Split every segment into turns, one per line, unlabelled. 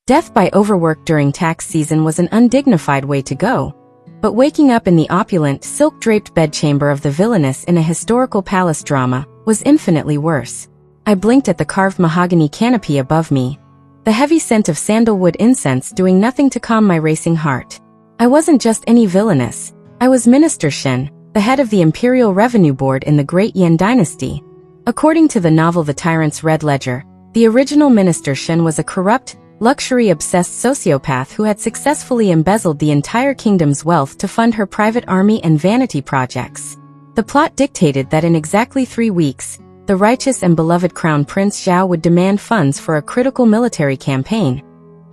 Death by overwork during tax season was an undignified way to go. But waking up in the opulent, silk-draped bedchamber of the villainess in a historical palace drama was infinitely worse. I blinked at the carved mahogany canopy above me, the heavy scent of sandalwood incense doing nothing to calm my racing heart. I wasn't just any villainess. I was Minister Shen, the head of the Imperial Revenue Board in the Great Yin Dynasty. According to the novel The Tyrant's Red Ledger, the original Minister Shen was a corrupt, luxury-obsessed sociopath who had successfully embezzled the entire kingdom's wealth to fund her private army and vanity projects. The plot dictated that in exactly 3 weeks, the righteous and beloved Crown Prince Zhao would demand funds for a critical military campaign,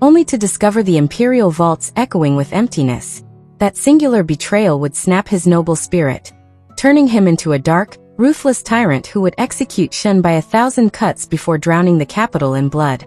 only to discover the imperial vaults echoing with emptiness. That singular betrayal would snap his noble spirit, turning him into a dark, ruthless tyrant who would execute Shen by 1,000 cuts before drowning the capital in blood.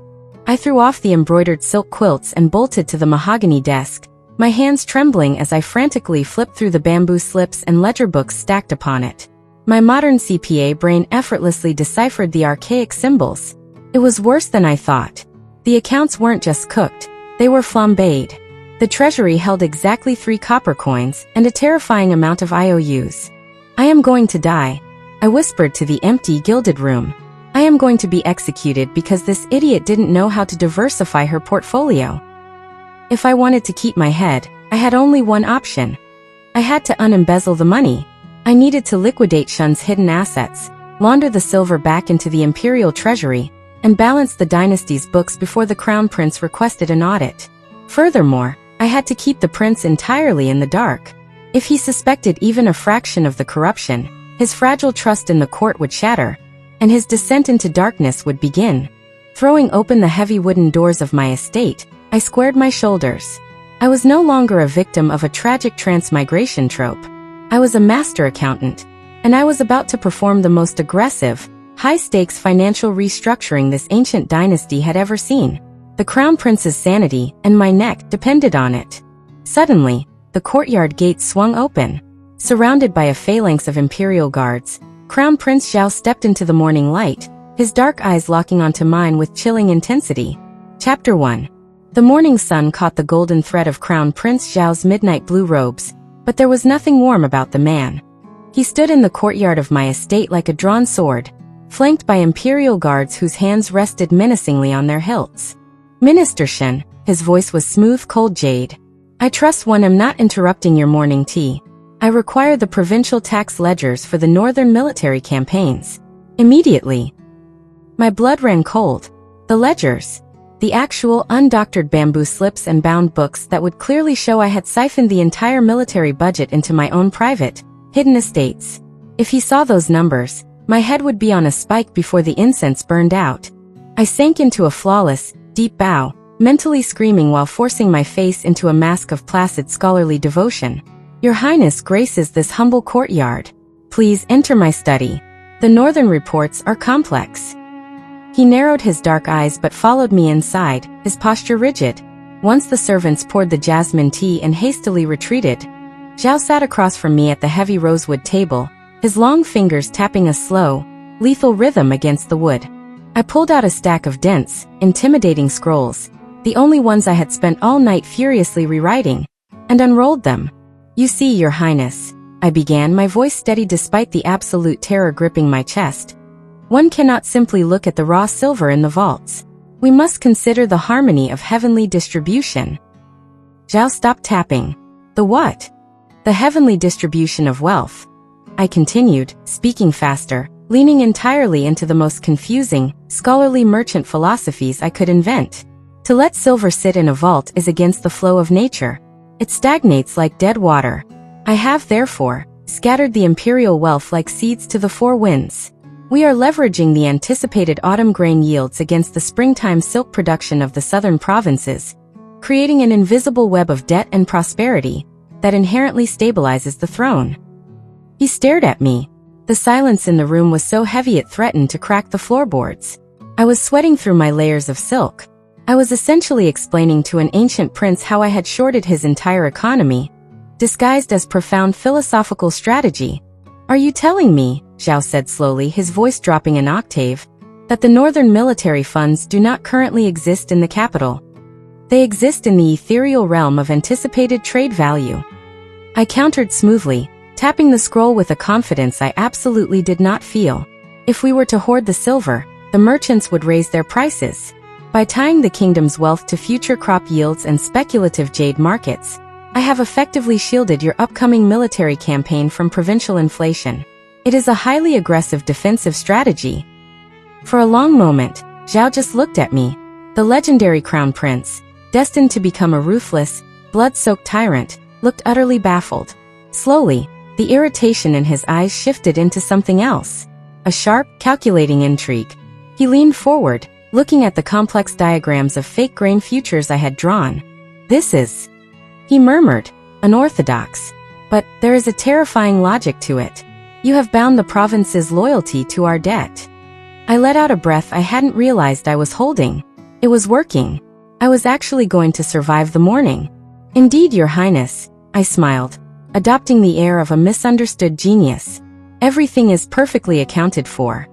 I threw off the embroidered silk quilts and bolted to the mahogany desk, my hands trembling as I frantically flipped through the bamboo slips and ledger books stacked upon it. My modern CPA brain effortlessly deciphered the archaic symbols. It was worse than I thought. The accounts weren't just cooked, they were flambéed. The treasury held exactly 3 copper coins and a terrifying amount of IOUs. I am going to die, I whispered to the empty, gilded room. I am going to be executed because this idiot didn't know how to diversify her portfolio. If I wanted to keep my head, I had only one option. I had to unembezzle the money. I needed to liquidate Shen's hidden assets, launder the silver back into the imperial treasury, and balance the dynasty's books before the crown prince requested an audit. Furthermore, I had to keep the prince entirely in the dark. If he suspected even a fraction of the corruption, his fragile trust in the court would shatter, and his descent into darkness would begin. Throwing open the heavy wooden doors of my estate, I squared my shoulders. I was no longer a victim of a tragic transmigration trope. I was a master accountant, and I was about to perform the most aggressive, high-stakes financial restructuring this ancient dynasty had ever seen. The crown prince's sanity and my neck depended on it. Suddenly, the courtyard gate swung open. Surrounded by a phalanx of imperial guards, Crown Prince Zhao stepped into the morning light, his dark eyes locking onto mine with chilling intensity. Chapter 1. The morning sun caught the golden thread of Crown Prince Zhao's midnight blue robes, but there was nothing warm about the man. He stood in the courtyard of my estate like a drawn sword, flanked by imperial guards whose hands rested menacingly on their hilts. Minister Shen, his voice was smooth cold jade. I trust one am not interrupting your morning tea. I require the provincial tax ledgers for the northern military campaigns. Immediately. My blood ran cold. The ledgers. The actual undoctored bamboo slips and bound books that would clearly show I had siphoned the entire military budget into my own private, hidden estates. If he saw those numbers, my head would be on a spike before the incense burned out. I sank into a flawless, deep bow, mentally screaming while forcing my face into a mask of placid scholarly devotion. Your Highness graces this humble courtyard. Please enter my study. The northern reports are complex. He narrowed his dark eyes but followed me inside, his posture rigid. Once the servants poured the jasmine tea and hastily retreated, Zhao sat across from me at the heavy rosewood table, his long fingers tapping a slow, lethal rhythm against the wood. I pulled out a stack of dense, intimidating scrolls, the only ones I had spent all night furiously rewriting, and unrolled them. You see, Your Highness, I began, my voice steady despite the absolute terror gripping my chest. One cannot simply look at the raw silver in the vaults. We must consider the harmony of heavenly distribution. Zhao stopped tapping. The what? The heavenly distribution of wealth. I continued, speaking faster, leaning entirely into the most confusing, scholarly merchant philosophies I could invent. To let silver sit in a vault is against the flow of nature. It stagnates like dead water. I have, therefore, scattered the imperial wealth like seeds to the 4 winds. We are leveraging the anticipated autumn grain yields against the springtime silk production of the southern provinces, creating an invisible web of debt and prosperity that inherently stabilizes the throne. He stared at me. The silence in the room was so heavy it threatened to crack the floorboards. I was sweating through my layers of silk. I was essentially explaining to an ancient prince how I had shorted his entire economy, disguised as profound philosophical strategy. Are you telling me, Zhao said slowly, his voice dropping an octave, that the northern military funds do not currently exist in the capital? They exist in the ethereal realm of anticipated trade value. I countered smoothly, tapping the scroll with a confidence I absolutely did not feel. If we were to hoard the silver, the merchants would raise their prices. By tying the kingdom's wealth to future crop yields and speculative jade markets, I have effectively shielded your upcoming military campaign from provincial inflation. It is a highly aggressive defensive strategy. For a long moment, Zhao just looked at me. The legendary crown prince, destined to become a ruthless, blood-soaked tyrant, looked utterly baffled. Slowly, the irritation in his eyes shifted into something else. A sharp, calculating intrigue. He leaned forward, looking at the complex diagrams of fake grain futures I had drawn. "This is," he murmured, "unorthodox. But there is a terrifying logic to it. You have bound the province's loyalty to our debt." I let out a breath I hadn't realized I was holding. It was working. I was actually going to survive the morning. "Indeed, Your Highness," I smiled, adopting the air of a misunderstood genius. "Everything is perfectly accounted for."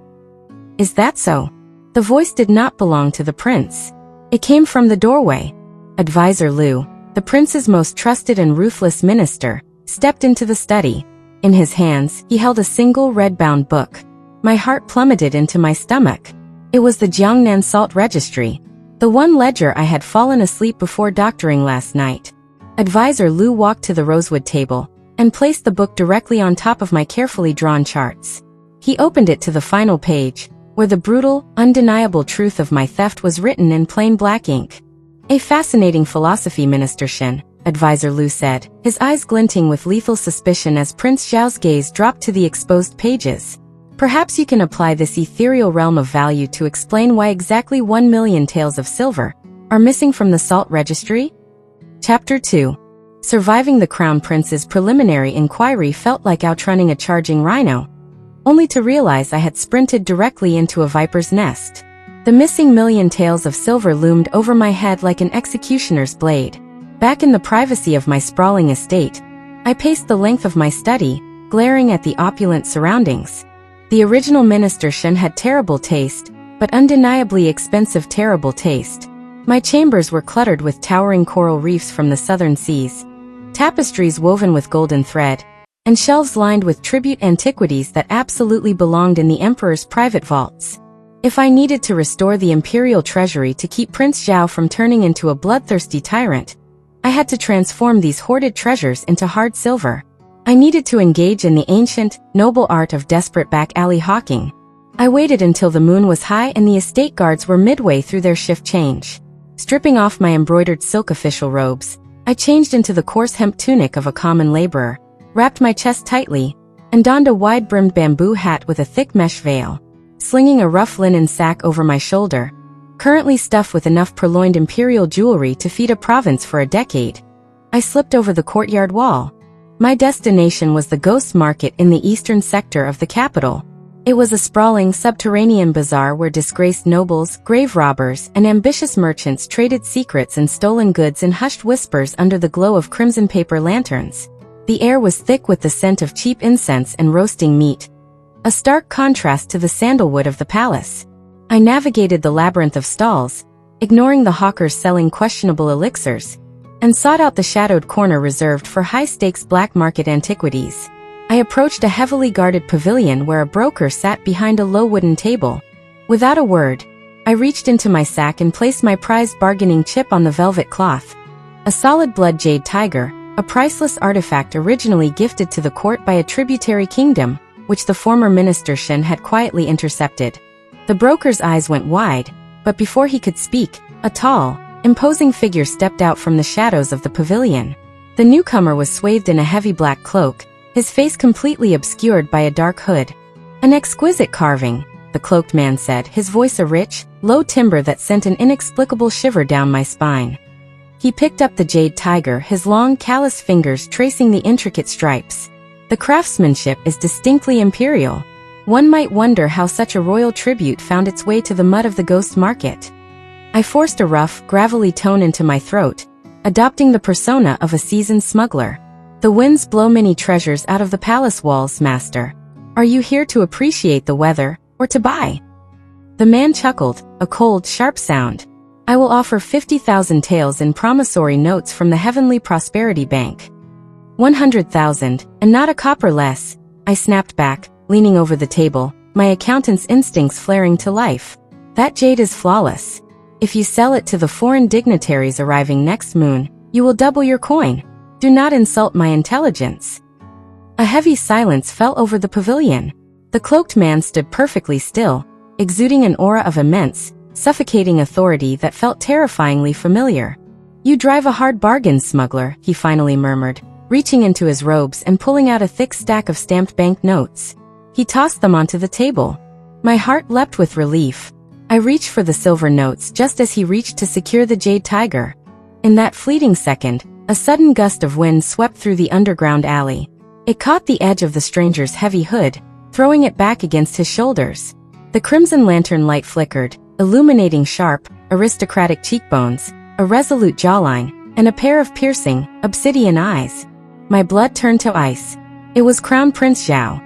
"Is that so?" The voice did not belong to the prince. It came from the doorway. Advisor Liu, the prince's most trusted and ruthless minister, stepped into the study. In his hands, he held a single red-bound book. My heart plummeted into my stomach. It was the Jiangnan Salt Registry, the one ledger I had fallen asleep before doctoring last night. Advisor Liu walked to the rosewood table and placed the book directly on top of my carefully drawn charts. He opened it to the final page, where the brutal, undeniable truth of my theft was written in plain black ink. "A fascinating philosophy, Minister Shen," Advisor Liu said, his eyes glinting with lethal suspicion as Prince Zhao's gaze dropped to the exposed pages. "Perhaps you can apply this ethereal realm of value to explain why exactly 1 million taels of silver are missing from the Salt Registry?" Chapter 2. Surviving the Crown Prince's preliminary inquiry felt like outrunning a charging rhino, only to realize I had sprinted directly into a viper's nest. The missing million taels of silver loomed over my head like an executioner's blade. Back in the privacy of my sprawling estate, I paced the length of my study, glaring at the opulent surroundings. The original Minister Shen had terrible taste, but undeniably expensive terrible taste. My chambers were cluttered with towering coral reefs from the southern seas, tapestries woven with golden thread, and shelves lined with tribute antiquities that absolutely belonged in the emperor's private vaults. If I needed to restore the imperial treasury to keep Prince Zhao from turning into a bloodthirsty tyrant, I had to transform these hoarded treasures into hard silver. I needed to engage in the ancient, noble art of desperate back-alley hawking. I waited until the moon was high and the estate guards were midway through their shift change. Stripping off my embroidered silk official robes, I changed into the coarse hemp tunic of a common laborer, wrapped my chest tightly, and donned a wide-brimmed bamboo hat with a thick mesh veil. Slinging a rough linen sack over my shoulder, currently stuffed with enough purloined imperial jewelry to feed a province for a decade, I slipped over the courtyard wall. My destination was the Ghost Market in the eastern sector of the capital. It was a sprawling subterranean bazaar where disgraced nobles, grave robbers, and ambitious merchants traded secrets and stolen goods in hushed whispers under the glow of crimson paper lanterns. The air was thick with the scent of cheap incense and roasting meat, a stark contrast to the sandalwood of the palace. I navigated the labyrinth of stalls, ignoring the hawkers selling questionable elixirs, and sought out the shadowed corner reserved for high-stakes black market antiquities. I approached a heavily guarded pavilion where a broker sat behind a low wooden table. Without a word, I reached into my sack and placed my prized bargaining chip on the velvet cloth. A solid blood jade tiger, a priceless artifact originally gifted to the court by a tributary kingdom, which the former Minister Shen had quietly intercepted. The broker's eyes went wide, but before he could speak, a tall, imposing figure stepped out from the shadows of the pavilion. The newcomer was swathed in a heavy black cloak, his face completely obscured by a dark hood. "An exquisite carving," the cloaked man said, his voice a rich, low timbre that sent an inexplicable shiver down my spine. He picked up the jade tiger, his long, callous fingers tracing the intricate stripes. "The craftsmanship is distinctly imperial. One might wonder how such a royal tribute found its way to the mud of the Ghost Market." I forced a rough, gravelly tone into my throat, adopting the persona of a seasoned smuggler. "The winds blow many treasures out of the palace walls, master. Are you here to appreciate the weather, or to buy?" The man chuckled, a cold, sharp sound. I will offer 50,000 taels in promissory notes from the Heavenly Prosperity Bank. 100,000, and not a copper less, I snapped back, leaning over the table, my accountant's instincts flaring to life. That jade is flawless. If you sell it to the foreign dignitaries arriving next moon, you will double your coin. Do not insult my intelligence. A heavy silence fell over the pavilion. The cloaked man stood perfectly still, exuding an aura of immense, suffocating authority that felt terrifyingly familiar. You drive a hard bargain, smuggler, he finally murmured, reaching into his robes and pulling out a thick stack of stamped bank notes. He tossed them onto the table. My heart leapt with relief. I reached for the silver notes just as he reached to secure the jade tiger. In that fleeting second, a sudden gust of wind swept through the underground alley. It caught the edge of the stranger's heavy hood, throwing it back against his shoulders. The crimson lantern light flickered, illuminating sharp, aristocratic cheekbones, a resolute jawline, and a pair of piercing, obsidian eyes. My blood turned to ice. It was Crown Prince Zhao.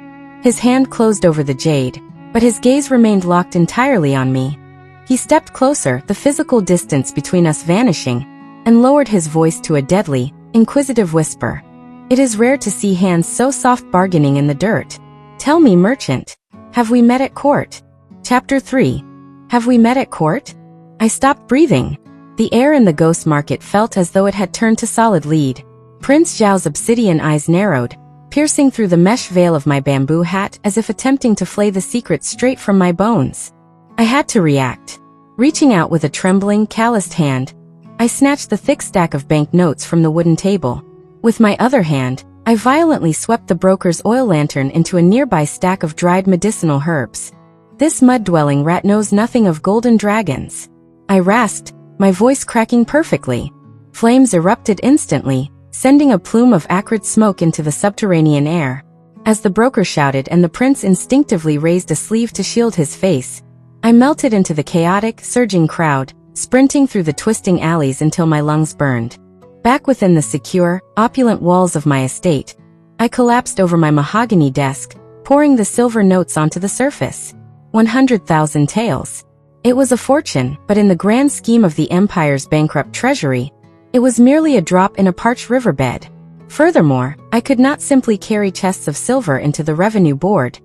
His hand closed over the jade, but his gaze remained locked entirely on me. He stepped closer, the physical distance between us vanishing, and lowered his voice to a deadly, inquisitive whisper. It is rare to see hands so soft bargaining in the dirt. Tell me, merchant, have we met at court? Chapter 3. Have we met at court? I stopped breathing. The air in the ghost market felt as though it had turned to solid lead. Prince Zhao's obsidian eyes narrowed, piercing through the mesh veil of my bamboo hat as if attempting to flay the secret straight from my bones. I had to react. Reaching out with a trembling, calloused hand, I snatched the thick stack of bank notes from the wooden table. With my other hand, I violently swept the broker's oil lantern into a nearby stack of dried medicinal herbs. This mud-dwelling rat knows nothing of golden dragons. I rasped, my voice cracking perfectly. Flames erupted instantly, sending a plume of acrid smoke into the subterranean air. As the broker shouted and the prince instinctively raised a sleeve to shield his face, I melted into the chaotic, surging crowd, sprinting through the twisting alleys until my lungs burned. Back within the secure, opulent walls of my estate, I collapsed over my mahogany desk, pouring the silver notes onto the surface. 100,000 taels. It was a fortune, but in the grand scheme of the empire's bankrupt treasury, it was merely a drop in a parched riverbed. Furthermore, I could not simply carry chests of silver into the revenue board.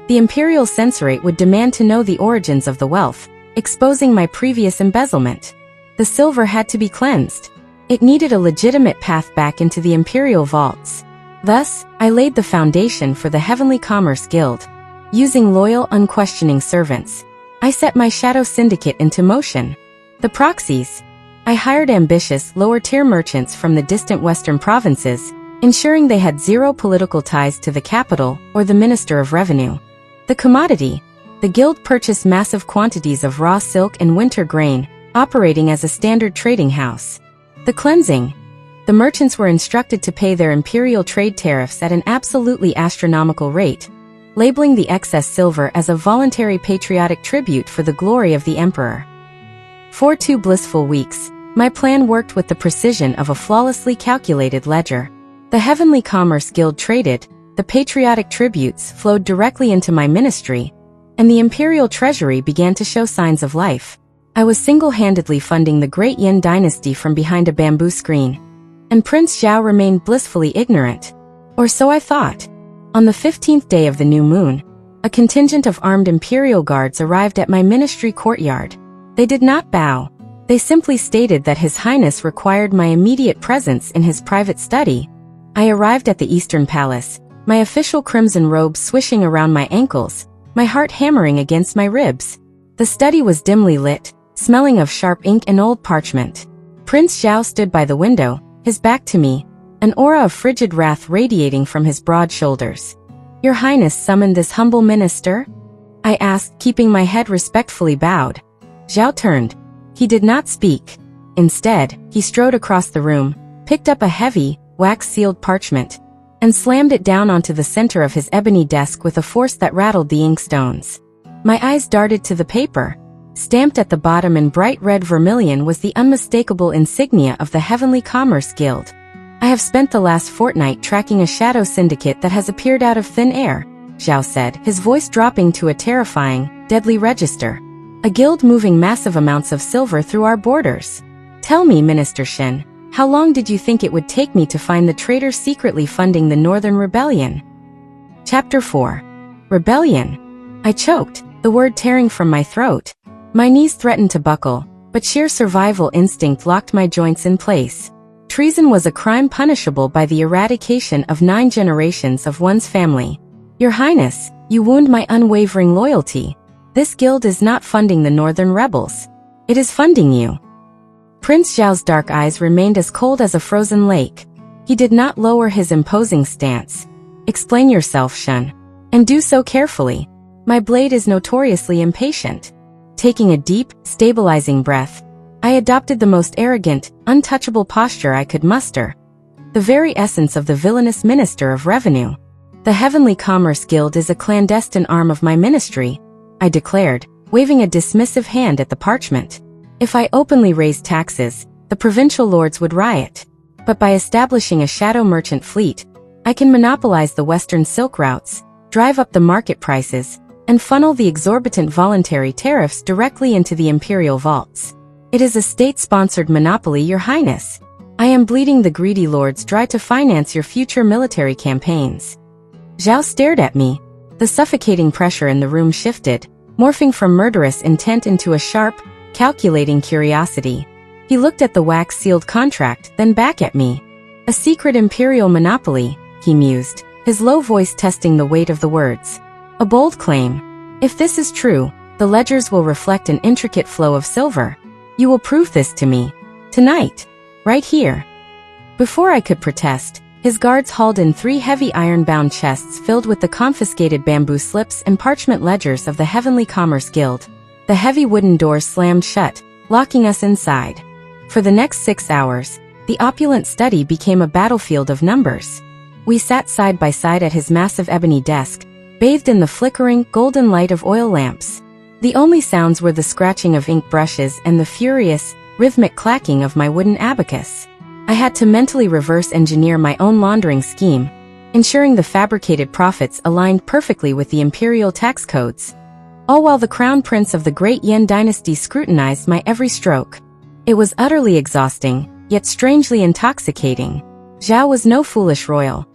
The imperial censorate would demand to know the origins of the wealth, exposing my previous embezzlement. The silver had to be cleansed. It needed a legitimate path back into the imperial vaults. Thus, I laid the foundation for the Heavenly Commerce Guild. Using loyal, unquestioning servants, I set my shadow syndicate into motion. The proxies. I hired ambitious, lower-tier merchants from the distant western provinces, ensuring they had zero political ties to the capital or the Minister of Revenue. The commodity. The guild purchased massive quantities of raw silk and winter grain, operating as a standard trading house. The cleansing. The merchants were instructed to pay their imperial trade tariffs at an absolutely astronomical rate, labeling the excess silver as a voluntary patriotic tribute for the glory of the emperor. For 2 blissful weeks, my plan worked with the precision of a flawlessly calculated ledger. The Heavenly Commerce Guild traded, the patriotic tributes flowed directly into my ministry, and the imperial treasury began to show signs of life. I was single-handedly funding the Great Yin dynasty from behind a bamboo screen, and Prince Zhao remained blissfully ignorant. Or so I thought. On the 15th day of the new moon, a contingent of armed imperial guards arrived at my ministry courtyard. They did not bow. They simply stated that His Highness required my immediate presence in his private study. I arrived at the Eastern Palace, my official crimson robe swishing around my ankles, my heart hammering against my ribs. The study was dimly lit, smelling of sharp ink and old parchment. Prince Zhao stood by the window, his back to me, an aura of frigid wrath radiating from his broad shoulders. Your Highness summoned this humble minister? I asked, keeping my head respectfully bowed. Zhao turned. He did not speak. Instead, he strode across the room, picked up a heavy, wax-sealed parchment, and slammed it down onto the center of his ebony desk with a force that rattled the inkstones. My eyes darted to the paper. Stamped at the bottom in bright red vermilion was the unmistakable insignia of the Heavenly Commerce Guild. I have spent the last fortnight tracking a shadow syndicate that has appeared out of thin air, Zhao said, his voice dropping to a terrifying, deadly register. a guild moving massive amounts of silver through our borders. Tell me, Minister Shen, how long did you think it would take me to find the traitors secretly funding the Northern Rebellion? Chapter 4. Rebellion. I choked, the word tearing from my throat. My knees threatened to buckle, but sheer survival instinct locked my joints in place. Treason was a crime punishable by the eradication of 9 generations of one's family. Your Highness, you wound my unwavering loyalty. This guild is not funding the Northern rebels. It is funding you. Prince Zhao's dark eyes remained as cold as a frozen lake. He did not lower his imposing stance. Explain yourself, Shen. And do so carefully. My blade is notoriously impatient. Taking a deep, stabilizing breath, I adopted the most arrogant, untouchable posture I could muster. The very essence of the villainous Minister of Revenue. The Heavenly Commerce Guild is a clandestine arm of my ministry, I declared, waving a dismissive hand at the parchment. If I openly raised taxes, the provincial lords would riot. But by establishing a shadow merchant fleet, I can monopolize the western silk routes, drive up the market prices, and funnel the exorbitant voluntary tariffs directly into the imperial vaults. It is a state-sponsored monopoly, Your Highness. I am bleeding the greedy lords dry to finance your future military campaigns. Zhao stared at me. The suffocating pressure in the room shifted, morphing from murderous intent into a sharp, calculating curiosity. He looked at the wax-sealed contract, then back at me. A secret imperial monopoly, he mused, his low voice testing the weight of the words. A bold claim. If this is true, the ledgers will reflect an intricate flow of silver. You will prove this to me. Tonight. Right here. Before I could protest, his guards hauled in 3 heavy iron-bound chests filled with the confiscated bamboo slips and parchment ledgers of the Heavenly Commerce Guild. The heavy wooden doors slammed shut, locking us inside. For the next 6 hours, the opulent study became a battlefield of numbers. We sat side by side at his massive ebony desk, bathed in the flickering, golden light of oil lamps. The only sounds were the scratching of ink brushes and the furious, rhythmic clacking of my wooden abacus. I had to mentally reverse engineer my own laundering scheme, ensuring the fabricated profits aligned perfectly with the imperial tax codes. All while the crown prince of the great Yan dynasty scrutinized my every stroke. It was utterly exhausting, yet strangely intoxicating. Zhao was no foolish royal.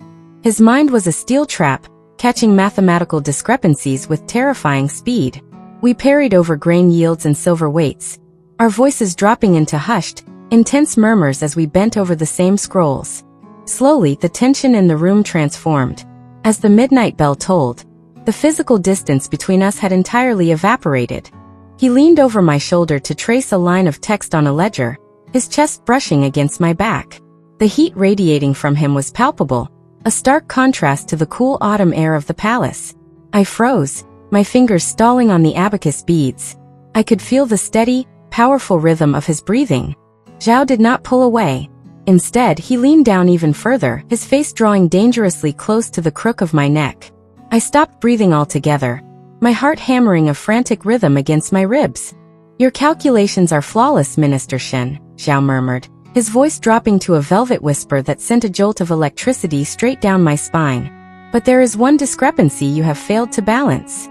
His mind was a steel trap, catching mathematical discrepancies with terrifying speed. We parried over grain yields and silver weights, our voices dropping into hushed, intense murmurs as we bent over the same scrolls. Slowly, the tension in the room transformed. As the midnight bell tolled, the physical distance between us had entirely evaporated. He leaned over my shoulder to trace a line of text on a ledger, his chest brushing against my back. The heat radiating from him was palpable, a stark contrast to the cool autumn air of the palace. I froze, my fingers stalling on the abacus beads. I could feel the steady, powerful rhythm of his breathing. Zhao did not pull away. Instead, he leaned down even further, his face drawing dangerously close to the crook of my neck. I stopped breathing altogether, my heart hammering a frantic rhythm against my ribs. Your calculations are flawless, Minister Shen, Zhao murmured, his voice dropping to a velvet whisper that sent a jolt of electricity straight down my spine. But there is one discrepancy you have failed to balance.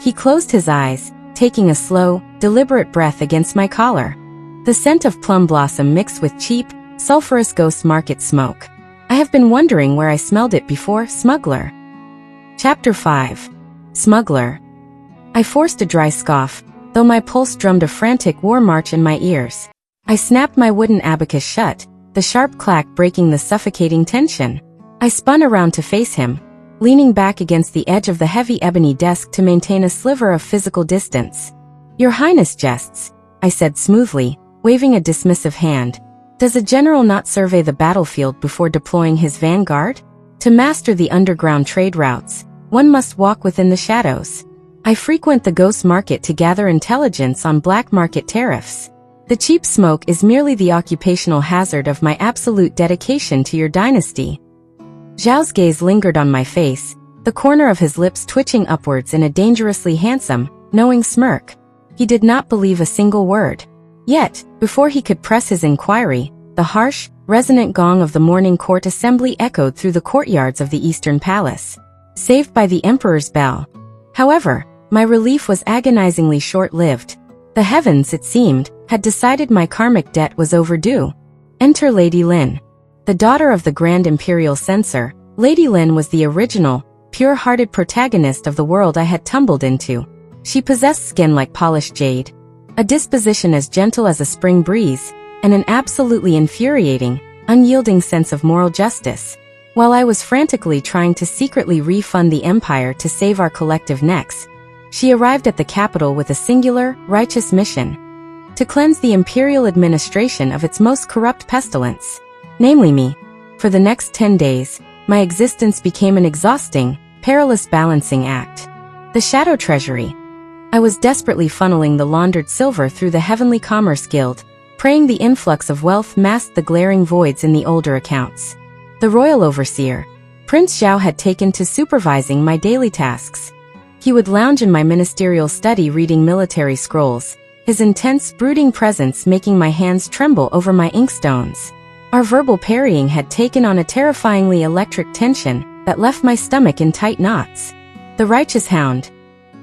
He closed his eyes, taking a slow, deliberate breath against my collar. The scent of plum blossom mixed with cheap, sulfurous ghost market smoke. I have been wondering where I smelled it before, smuggler. Chapter 5. Smuggler. I forced a dry scoff, though my pulse drummed a frantic war march in my ears. I snapped my wooden abacus shut, the sharp clack breaking the suffocating tension. I spun around to face him, leaning back against the edge of the heavy ebony desk to maintain a sliver of physical distance. Your Highness jests, I said smoothly, waving a dismissive hand. Does a general not survey the battlefield before deploying his vanguard? To master the underground trade routes, one must walk within the shadows. I frequent the ghost market to gather intelligence on black market tariffs. The cheap smoke is merely the occupational hazard of my absolute dedication to your dynasty. Zhao's gaze lingered on my face, the corner of his lips twitching upwards in a dangerously handsome, knowing smirk. He did not believe a single word. Yet, before he could press his inquiry, the harsh, resonant gong of the morning court assembly echoed through the courtyards of the Eastern Palace, saved by the Emperor's bell. However, my relief was agonizingly short-lived. The heavens, it seemed, had decided my karmic debt was overdue. Enter Lady Lin. The daughter of the Grand Imperial Censor, Lady Lin was the original, pure-hearted protagonist of the world I had tumbled into. She possessed skin like polished jade, a disposition as gentle as a spring breeze, and an absolutely infuriating, unyielding sense of moral justice. While I was frantically trying to secretly refund the Empire to save our collective necks, she arrived at the capital with a singular, righteous mission: to cleanse the imperial administration of its most corrupt pestilence, namely me. For the next 10 days, my existence became an exhausting, perilous balancing act. The Shadow Treasury. I was desperately funneling the laundered silver through the Heavenly Commerce Guild, praying the influx of wealth masked the glaring voids in the older accounts. The royal overseer, Prince Zhao, had taken to supervising my daily tasks. He would lounge in my ministerial study reading military scrolls, his intense, brooding presence making my hands tremble over my inkstones. Our verbal parrying had taken on a terrifyingly electric tension that left my stomach in tight knots. The righteous hound.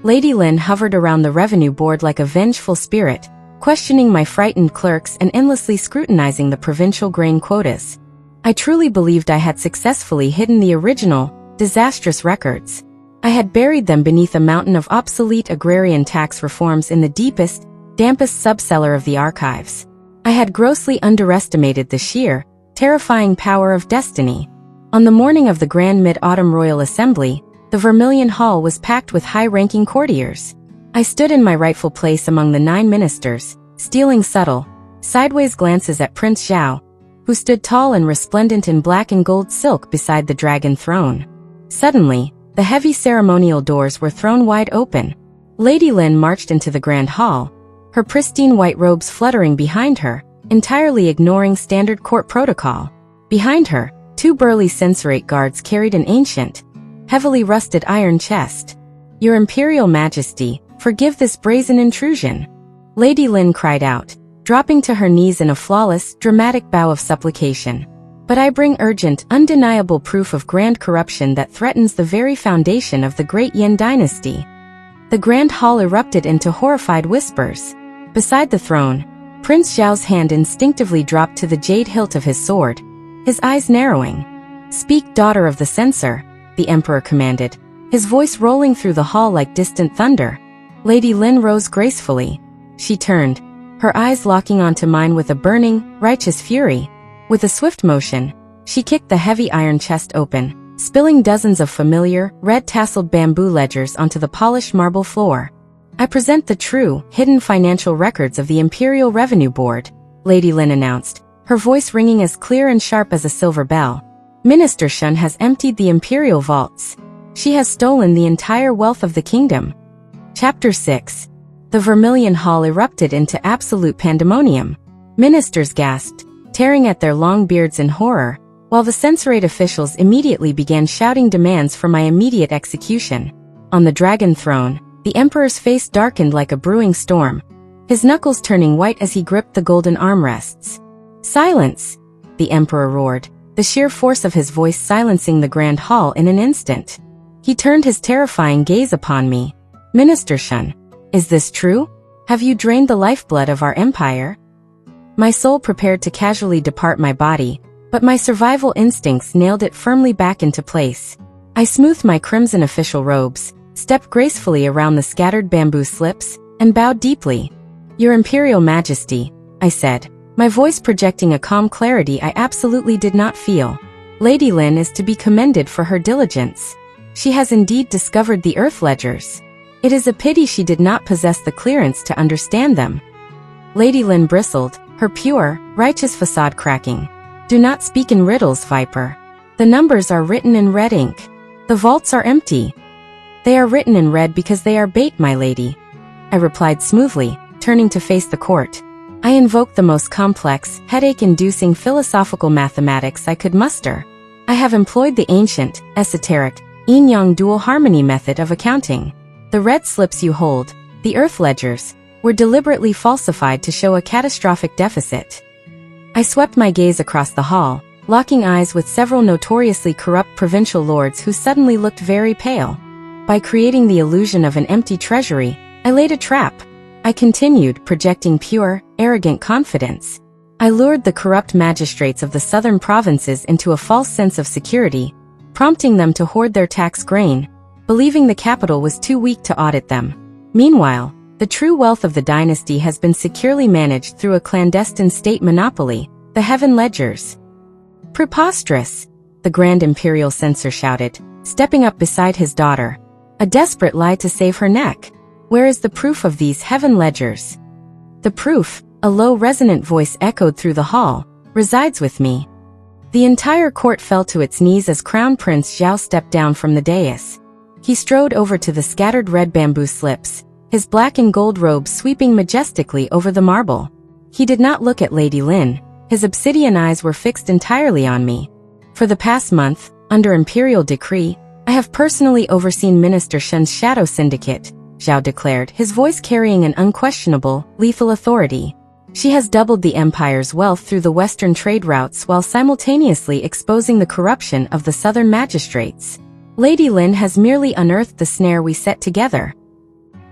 Lady Lin hovered around the revenue board like a vengeful spirit, questioning my frightened clerks and endlessly scrutinizing the provincial grain quotas. I truly believed I had successfully hidden the original, disastrous records. I had buried them beneath a mountain of obsolete agrarian tax reforms in the deepest, dampest subcellar of the archives. I had grossly underestimated the sheer, terrifying power of destiny. On the morning of the Grand Mid-Autumn Royal Assembly, the Vermilion Hall was packed with high-ranking courtiers. I stood in my rightful place among the 9 ministers, stealing subtle, sideways glances at Prince Zhao, who stood tall and resplendent in black and gold silk beside the dragon throne. Suddenly, the heavy ceremonial doors were thrown wide open. Lady Lin marched into the grand hall, her pristine white robes fluttering behind her, entirely ignoring standard court protocol. Behind her, 2 burly censorate guards carried an ancient, heavily rusted iron chest. "Your Imperial Majesty, forgive this brazen intrusion," Lady Lin cried out, dropping to her knees in a flawless, dramatic bow of supplication. "But I bring urgent, undeniable proof of grand corruption that threatens the very foundation of the great Yin dynasty." The grand hall erupted into horrified whispers. Beside the throne, Prince Zhao's hand instinctively dropped to the jade hilt of his sword, his eyes narrowing. "Speak, daughter of the censor," the emperor commanded, his voice rolling through the hall like distant thunder. Lady Lin rose gracefully. She turned, her eyes locking onto mine with a burning, righteous fury. With a swift motion, she kicked the heavy iron chest open, spilling dozens of familiar, red-tasseled bamboo ledgers onto the polished marble floor. "I present the true, hidden financial records of the Imperial Revenue Board," Lady Lin announced, her voice ringing as clear and sharp as a silver bell. "Minister Shun has emptied the imperial vaults. She has stolen the entire wealth of the kingdom." Chapter 6. The Vermilion Hall erupted into absolute pandemonium. Ministers gasped, tearing at their long beards in horror, while the censorate officials immediately began shouting demands for my immediate execution. On the dragon throne, the emperor's face darkened like a brewing storm, his knuckles turning white as he gripped the golden armrests. "Silence!" the emperor roared, the sheer force of his voice silencing the grand hall in an instant. He turned his terrifying gaze upon me. "Minister Shun, is this true? Have you drained the lifeblood of our empire?" My soul prepared to casually depart my body, but my survival instincts nailed it firmly back into place. I smoothed my crimson official robes, stepped gracefully around the scattered bamboo slips, and bowed deeply. "Your Imperial Majesty," I said, my voice projecting a calm clarity I absolutely did not feel. "Lady Lin is to be commended for her diligence. She has indeed discovered the earth ledgers. It is a pity she did not possess the clearance to understand them." Lady Lin bristled, her pure, righteous facade cracking. "Do not speak in riddles, Viper. The numbers are written in red ink. The vaults are empty." "They are written in red because they are bait, my lady," I replied smoothly, turning to face the court. I invoked the most complex, headache-inducing philosophical mathematics I could muster. I have employed the ancient, esoteric, yin-yang dual harmony method of accounting. The red slips you hold, the earth ledgers, were deliberately falsified to show a catastrophic deficit. I swept my gaze across the hall, locking eyes with several notoriously corrupt provincial lords who suddenly looked very pale. By creating the illusion of an empty treasury, I laid a trap. I continued, projecting pure, arrogant confidence. I lured the corrupt magistrates of the southern provinces into a false sense of security, prompting them to hoard their tax grain, believing the capital was too weak to audit them. Meanwhile, the true wealth of the dynasty has been securely managed through a clandestine state monopoly, the Heaven Ledgers. Preposterous! The Grand Imperial Censor shouted, stepping up beside his daughter. A desperate lie to save her neck. Where is the proof of these Heaven Ledgers? The proof, a low resonant voice echoed through the hall, resides with me. The entire court fell to its knees as Crown Prince Zhao stepped down from the dais. He strode over to the scattered red bamboo slips, his black and gold robe sweeping majestically over the marble. He did not look at Lady Lin, his obsidian eyes were fixed entirely on me. For the past month, under imperial decree, I have personally overseen Minister Shen's shadow syndicate, Zhao declared, his voice carrying an unquestionable, lethal authority. She has doubled the empire's wealth through the western trade routes while simultaneously exposing the corruption of the southern magistrates. Lady Lin has merely unearthed the snare we set together.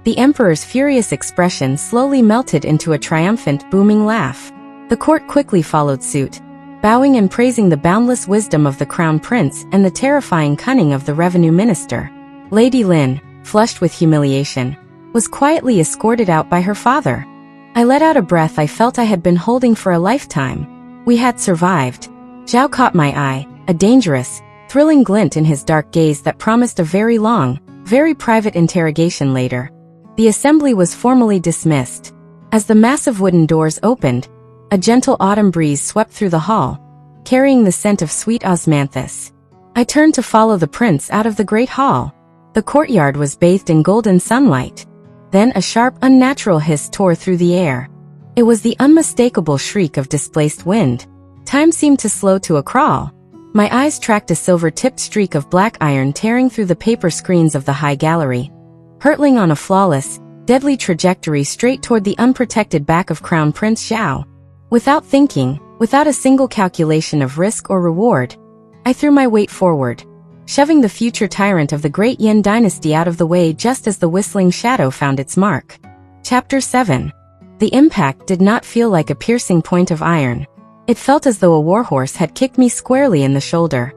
The emperor's furious expression slowly melted into a triumphant, booming laugh. The court quickly followed suit, bowing and praising the boundless wisdom of the crown prince and the terrifying cunning of the revenue minister. Lady Lin, flushed with humiliation, was quietly escorted out by her father. I let out a breath I felt I had been holding for a lifetime. We had survived. Zhao caught my eye, a dangerous, thrilling glint in his dark gaze that promised a very long, very private interrogation later. The assembly was formally dismissed. As the massive wooden doors opened, a gentle autumn breeze swept through the hall, carrying the scent of sweet osmanthus. I turned to follow the prince out of the great hall. The courtyard was bathed in golden sunlight. Then a sharp, unnatural hiss tore through the air. It was the unmistakable shriek of displaced wind. Time seemed to slow to a crawl. My eyes tracked a silver-tipped streak of black iron tearing through the paper screens of the high gallery, hurtling on a flawless, deadly trajectory straight toward the unprotected back of Crown Prince Zhao. Without thinking, without a single calculation of risk or reward, I threw my weight forward, shoving the future tyrant of the great Yin dynasty out of the way just as the whistling shadow found its mark. Chapter 7. The impact did not feel like a piercing point of iron. It felt as though a warhorse had kicked me squarely in the shoulder.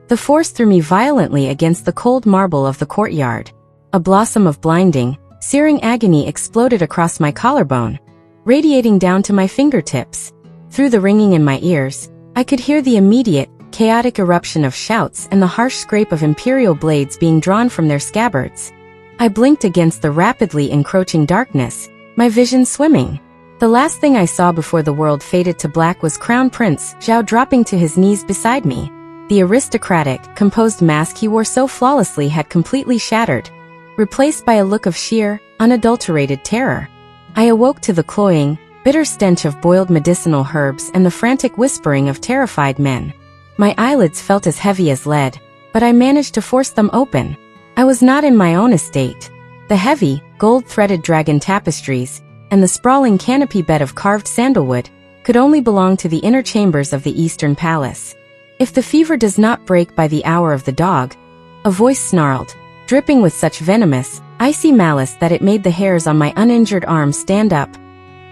The force threw me violently against the cold marble of the courtyard. A blossom of blinding, searing agony exploded across my collarbone, radiating down to my fingertips. Through the ringing in my ears, I could hear the immediate, chaotic eruption of shouts and the harsh scrape of imperial blades being drawn from their scabbards. I blinked against the rapidly encroaching darkness, my vision swimming. The last thing I saw before the world faded to black was Crown Prince Zhao dropping to his knees beside me. The aristocratic, composed mask he wore so flawlessly had completely shattered, replaced by a look of sheer, unadulterated terror. I awoke to the cloying, bitter stench of boiled medicinal herbs and the frantic whispering of terrified men. My eyelids felt as heavy as lead, but I managed to force them open. I was not in my own estate. The heavy, gold-threaded dragon tapestries, and the sprawling canopy bed of carved sandalwood, could only belong to the inner chambers of the Eastern Palace. If the fever does not break by the hour of the dog, a voice snarled, dripping with such venomous, icy malice that it made the hairs on my uninjured arms stand up.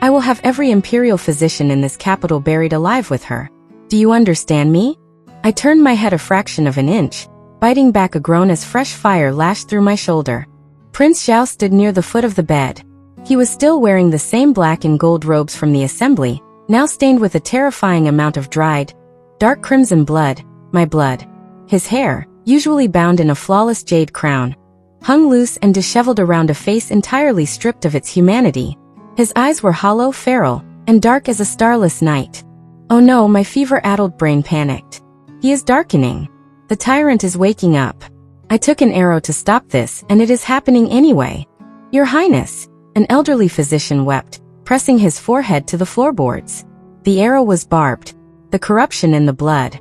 I will have every imperial physician in this capital buried alive with her. Do you understand me? I turned my head a fraction of an inch, biting back a groan as fresh fire lashed through my shoulder. Prince Zhao stood near the foot of the bed. He was still wearing the same black and gold robes from the assembly, now stained with a terrifying amount of dried, dark crimson blood, my blood. His hair, usually bound in a flawless jade crown, hung loose and disheveled around a face entirely stripped of its humanity. His eyes were hollow, feral, and dark as a starless night. Oh no, my fever-addled brain panicked. He is darkening. The tyrant is waking up. I took an arrow to stop this, and it is happening anyway. Your Highness, an elderly physician wept, pressing his forehead to the floorboards. The arrow was barbed, the corruption in the blood.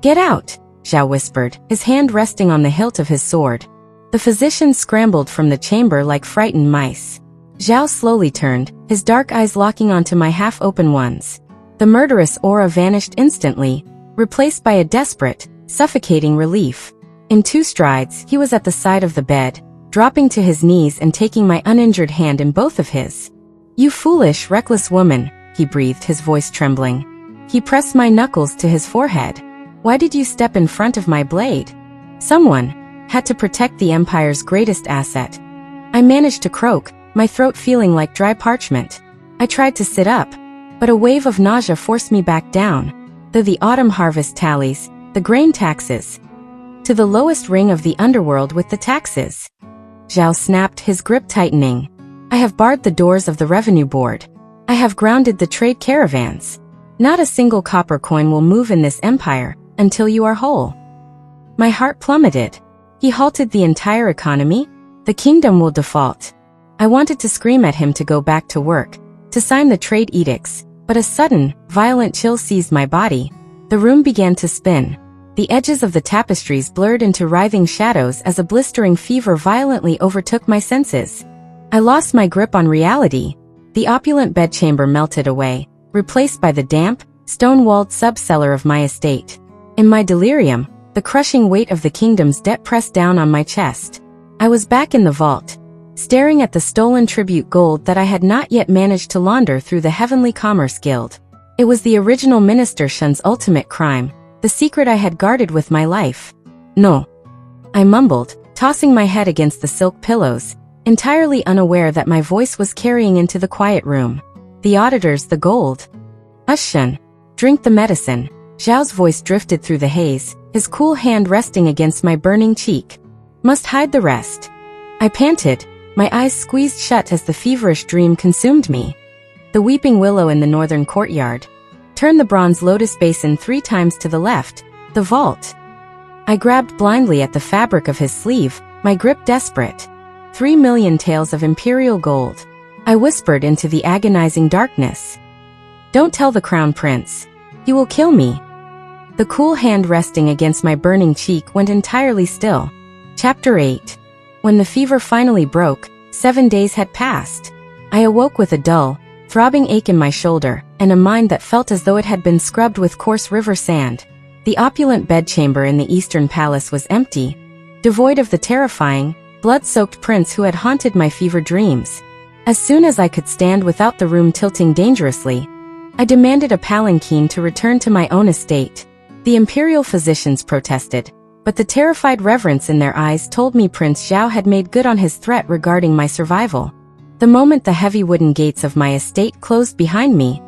Get out, Zhao whispered, his hand resting on the hilt of his sword. The physician scrambled from the chamber like frightened mice. Zhao slowly turned, his dark eyes locking onto my half-open ones. The murderous aura vanished instantly, replaced by a desperate, suffocating relief. In 2 strides, he was at the side of the bed, dropping to his knees and taking my uninjured hand in both of his. "You foolish, reckless woman," he breathed, his voice trembling. He pressed my knuckles to his forehead. "Why did you step in front of my blade?" "Someone had to protect the Empire's greatest asset." I managed to croak, my throat feeling like dry parchment. I tried to sit up, but a wave of nausea forced me back down. The autumn harvest tallies, the grain taxes. To the lowest ring of the underworld with the taxes. Zhao snapped, his grip tightening. "I have barred the doors of the revenue board. I have grounded the trade caravans. Not a single copper coin will move in this empire until you are whole." My heart plummeted. He halted the entire economy? The kingdom will default. I wanted to scream at him to go back to work, to sign the trade edicts, but a sudden, violent chill seized my body. The room began to spin. The edges of the tapestries blurred into writhing shadows as a blistering fever violently overtook my senses. I lost my grip on reality. The opulent bedchamber melted away, replaced by the damp, stone-walled subcellar of my estate. In my delirium, the crushing weight of the kingdom's debt pressed down on my chest. I was back in the vault, staring at the stolen tribute gold that I had not yet managed to launder through the Heavenly Commerce Guild. It was the original Minister Shun's ultimate crime, the secret I had guarded with my life. "No," I mumbled, tossing my head against the silk pillows, entirely unaware that my voice was carrying into the quiet room. "The auditors, the gold." "Shun, drink the medicine." Zhao's voice drifted through the haze, his cool hand resting against my burning cheek. "Must hide the rest." I panted, my eyes squeezed shut as the feverish dream consumed me. The weeping willow in the northern courtyard. Turn the bronze lotus basin 3 times to the left. The vault. I grabbed blindly at the fabric of his sleeve, my grip desperate. 3 million taels of imperial gold. I whispered into the agonizing darkness. "Don't tell the crown prince. He will kill me." The cool hand resting against my burning cheek went entirely still. Chapter 8. When the fever finally broke, 7 days had passed. I awoke with a dull, throbbing ache in my shoulder, and a mind that felt as though it had been scrubbed with coarse river sand. The opulent bedchamber in the Eastern Palace was empty, devoid of the terrifying, blood-soaked prince who had haunted my fever dreams. As soon as I could stand without the room tilting dangerously, I demanded a palanquin to return to my own estate. The imperial physicians protested, but the terrified reverence in their eyes told me Prince Zhao had made good on his threat regarding my survival. The moment the heavy wooden gates of my estate closed behind me,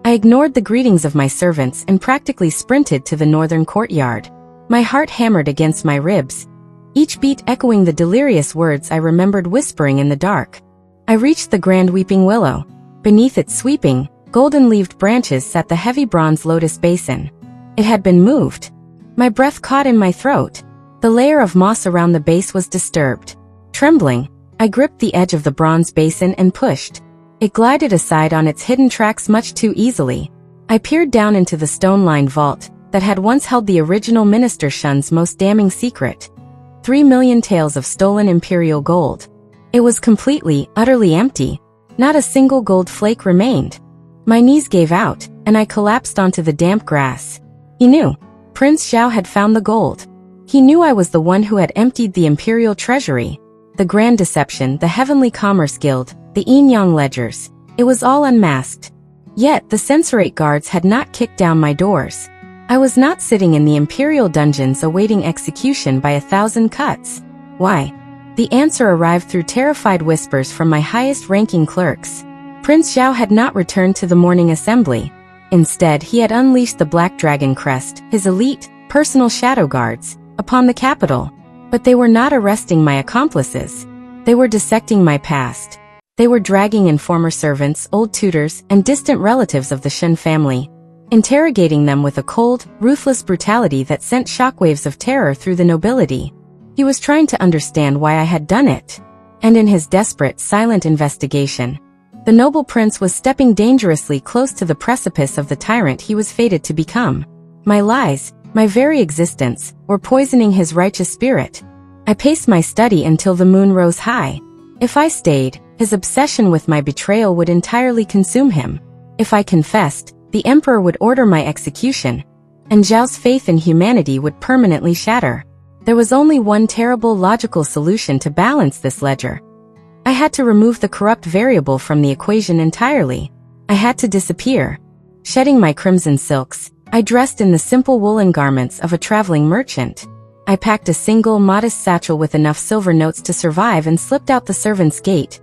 I ignored the greetings of my servants and practically sprinted to the northern courtyard. My heart hammered against my ribs, each beat echoing the delirious words I remembered whispering in the dark. I reached the grand weeping willow. Beneath its sweeping, golden-leaved branches sat the heavy bronze lotus basin. It had been moved. My breath caught in my throat. The layer of moss around the base was disturbed. Trembling, I gripped the edge of the bronze basin and pushed. It glided aside on its hidden tracks much too easily. I peered down into the stone-lined vault that had once held the original Minister Shun's most damning secret. 3 million taels of stolen imperial gold. It was completely, utterly empty. Not a single gold flake remained. My knees gave out, and I collapsed onto the damp grass. He knew. Prince Zhao had found the gold. He knew I was the one who had emptied the imperial treasury. The Grand Deception, the Heavenly Commerce Guild, the Yin-Yang ledgers. It was all unmasked. Yet the censorate guards had not kicked down my doors. I was not sitting in the imperial dungeons awaiting execution by 1,000 cuts. Why? The answer arrived through terrified whispers from my highest-ranking clerks. Prince Zhao had not returned to the morning assembly. Instead, he had unleashed the Black Dragon Crest, his elite, personal shadow guards, upon the capital. But they were not arresting my accomplices. They were dissecting my past. They were dragging in former servants, old tutors, and distant relatives of the Shun family, interrogating them with a cold, ruthless brutality that sent shockwaves of terror through the nobility. He was trying to understand why I had done it. And in his desperate, silent investigation, the noble prince was stepping dangerously close to the precipice of the tyrant he was fated to become. My lies, my very existence, were poisoning his righteous spirit. I paced my study until the moon rose high. If I stayed, his obsession with my betrayal would entirely consume him. If I confessed, the emperor would order my execution, and Zhao's faith in humanity would permanently shatter. There was only one terrible logical solution to balance this ledger. I had to remove the corrupt variable from the equation entirely. I had to disappear. Shedding my crimson silks, I dressed in the simple woolen garments of a traveling merchant. I packed a single, modest satchel with enough silver notes to survive and slipped out the servants' gate,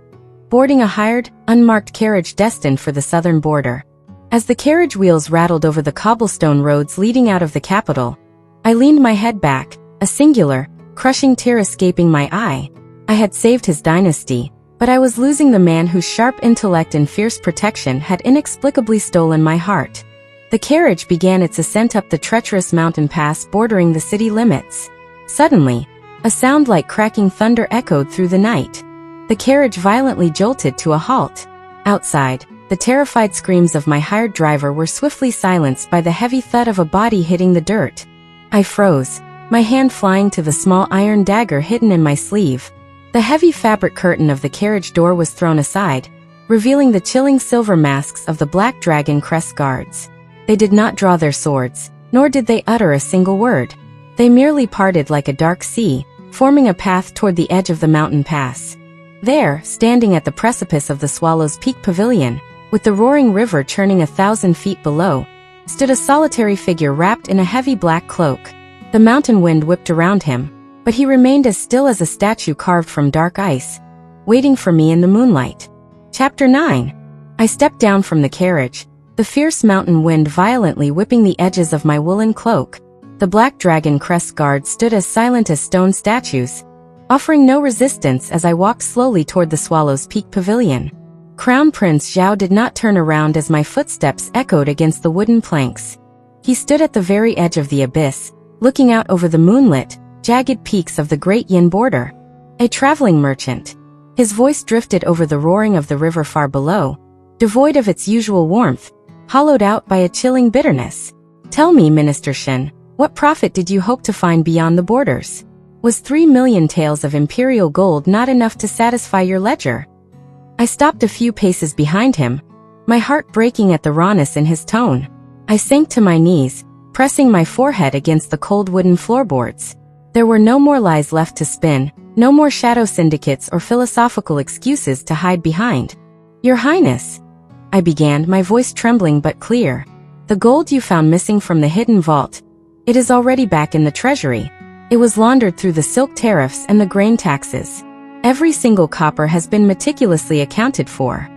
boarding a hired, unmarked carriage destined for the southern border. As the carriage wheels rattled over the cobblestone roads leading out of the capital, I leaned my head back, a singular, crushing tear escaping my eye. I had saved his dynasty, but I was losing the man whose sharp intellect and fierce protection had inexplicably stolen my heart. The carriage began its ascent up the treacherous mountain pass bordering the city limits. Suddenly, a sound like cracking thunder echoed through the night. The carriage violently jolted to a halt. Outside, the terrified screams of my hired driver were swiftly silenced by the heavy thud of a body hitting the dirt. I froze, my hand flying to the small iron dagger hidden in my sleeve. The heavy fabric curtain of the carriage door was thrown aside, revealing the chilling silver masks of the Black Dragon Crest guards. They did not draw their swords, nor did they utter a single word. They merely parted like a dark sea, forming a path toward the edge of the mountain pass. There, standing at the precipice of the Swallow's Peak Pavilion, with the roaring river churning 1,000 feet below, stood a solitary figure wrapped in a heavy black cloak. The mountain wind whipped around him, but he remained as still as a statue carved from dark ice, waiting for me in the moonlight. Chapter 9. I stepped down from the carriage, the fierce mountain wind violently whipping the edges of my woolen cloak. The Black Dragon Crest guards stood as silent as stone statues, offering no resistance as I walked slowly toward the Swallow's Peak Pavilion. Crown Prince Zhao did not turn around as my footsteps echoed against the wooden planks. He stood at the very edge of the abyss, looking out over the moonlit, jagged peaks of the Great Yin border. A traveling merchant. His voice drifted over the roaring of the river far below, devoid of its usual warmth, hollowed out by a chilling bitterness. Tell me, Minister Shen, what profit did you hope to find beyond the borders? Was 3 million taels of imperial gold not enough to satisfy your ledger? I stopped a few paces behind him, my heart breaking at the rawness in his tone. I sank to my knees, pressing my forehead against the cold wooden floorboards. There were no more lies left to spin, no more shadow syndicates or philosophical excuses to hide behind. Your Highness, I began, my voice trembling but clear. The gold you found missing from the hidden vault, it is already back in the treasury. It was laundered through the silk tariffs and the grain taxes. Every single copper has been meticulously accounted for.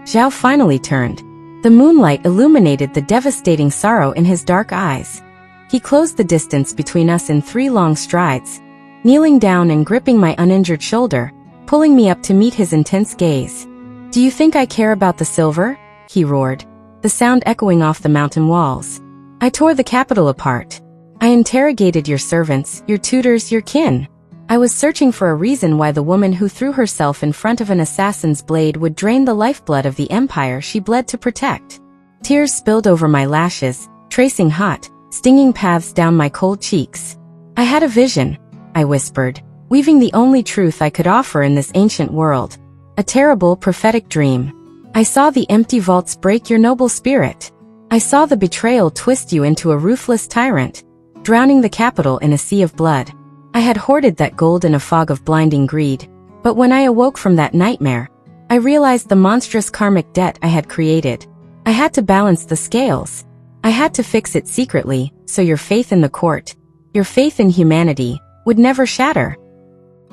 Zhao finally turned. The moonlight illuminated the devastating sorrow in his dark eyes. He closed the distance between us in 3 long strides, kneeling down and gripping my uninjured shoulder, pulling me up to meet his intense gaze. Do you think I care about the silver? He roared, the sound echoing off the mountain walls. I tore the capital apart. I interrogated your servants, your tutors, your kin. I was searching for a reason why the woman who threw herself in front of an assassin's blade would drain the lifeblood of the empire she bled to protect. Tears spilled over my lashes, tracing hot, stinging paths down my cold cheeks. I had a vision, I whispered, weaving the only truth I could offer in this ancient world. A terrible, prophetic dream. I saw the empty vaults break your noble spirit. I saw the betrayal twist you into a ruthless tyrant, drowning the capital in a sea of blood. I had hoarded that gold in a fog of blinding greed, but when I awoke from that nightmare, I realized the monstrous karmic debt I had created. I had to balance the scales. I had to fix it secretly, so your faith in the court, your faith in humanity, would never shatter.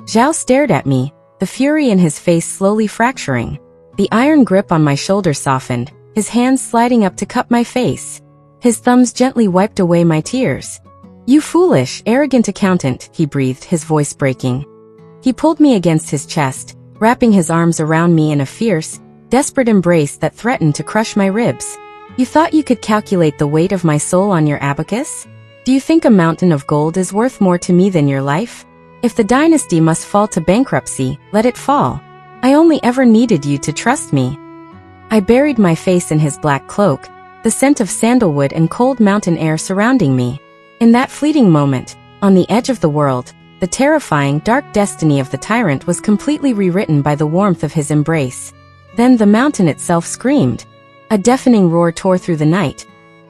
Zhao stared at me, the fury in his face slowly fracturing. The iron grip on my shoulder softened, his hands sliding up to cup my face. His thumbs gently wiped away my tears. You foolish, arrogant accountant, he breathed, his voice breaking. He pulled me against his chest, wrapping his arms around me in a fierce, desperate embrace that threatened to crush my ribs. You thought you could calculate the weight of my soul on your abacus? Do you think a mountain of gold is worth more to me than your life? If the dynasty must fall to bankruptcy, let it fall. I only ever needed you to trust me. I buried my face in his black cloak, the scent of sandalwood and cold mountain air surrounding me. In that fleeting moment, on the edge of the world, the terrifying, dark destiny of the tyrant was completely rewritten by the warmth of his embrace. Then the mountain itself screamed. A deafening roar tore through the night,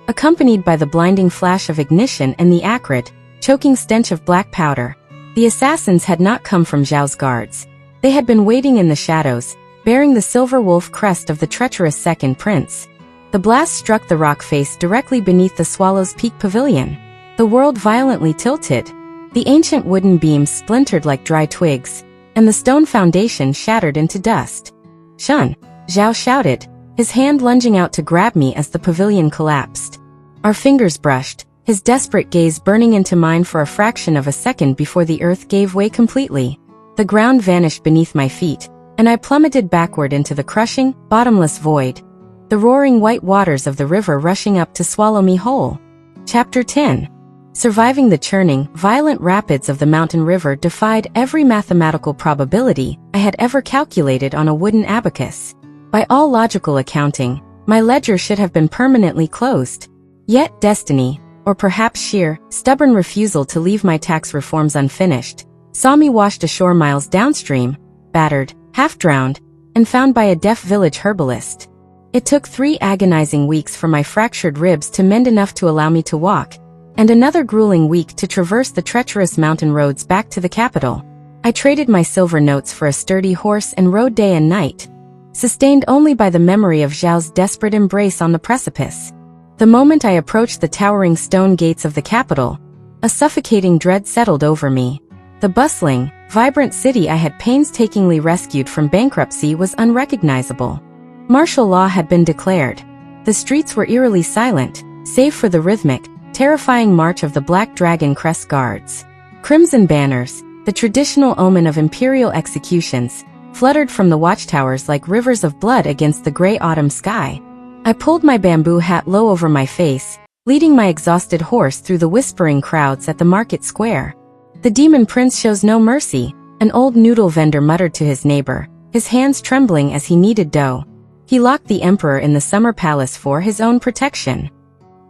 accompanied by the blinding flash of ignition and the acrid, choking stench of black powder. The assassins had not come from Zhao's guards. They had been waiting in the shadows, bearing the silver wolf crest of the treacherous second prince. The blast struck the rock face directly beneath the Swallow's Peak pavilion. The world violently tilted. The ancient wooden beams splintered like dry twigs, and the stone foundation shattered into dust. "Shun!" Zhao shouted, his hand lunging out to grab me as the pavilion collapsed. Our fingers brushed, his desperate gaze burning into mine for a fraction of a second before the earth gave way completely. The ground vanished beneath my feet, and I plummeted backward into the crushing, bottomless void. The roaring white waters of the river rushing up to swallow me whole. Chapter 10. Surviving the churning, violent rapids of the mountain river defied every mathematical probability I had ever calculated on a wooden abacus. By all logical accounting, my ledger should have been permanently closed. Yet destiny, or perhaps sheer, stubborn refusal to leave my tax reforms unfinished, saw me washed ashore miles downstream, battered, half-drowned, and found by a deaf village herbalist. It took 3 agonizing weeks for my fractured ribs to mend enough to allow me to walk, and another grueling week to traverse the treacherous mountain roads back to the capital. I traded my silver notes for a sturdy horse and rode day and night, sustained only by the memory of Zhao's desperate embrace on the precipice. The moment I approached the towering stone gates of the capital, a suffocating dread settled over me. The bustling, vibrant city I had painstakingly rescued from bankruptcy was unrecognizable. Martial law had been declared. The streets were eerily silent, save for the rhythmic, terrifying march of the Black Dragon Crest Guards. Crimson banners, the traditional omen of imperial executions, fluttered from the watchtowers like rivers of blood against the gray autumn sky. I pulled my bamboo hat low over my face, leading my exhausted horse through the whispering crowds at the market square. "The demon prince shows no mercy," an old noodle vendor muttered to his neighbor, his hands trembling as he kneaded dough. He locked the emperor in the summer palace for his own protection.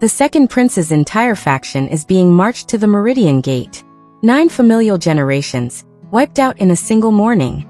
The second prince's entire faction is being marched to the Meridian Gate. 9 familial generations, wiped out in a single morning.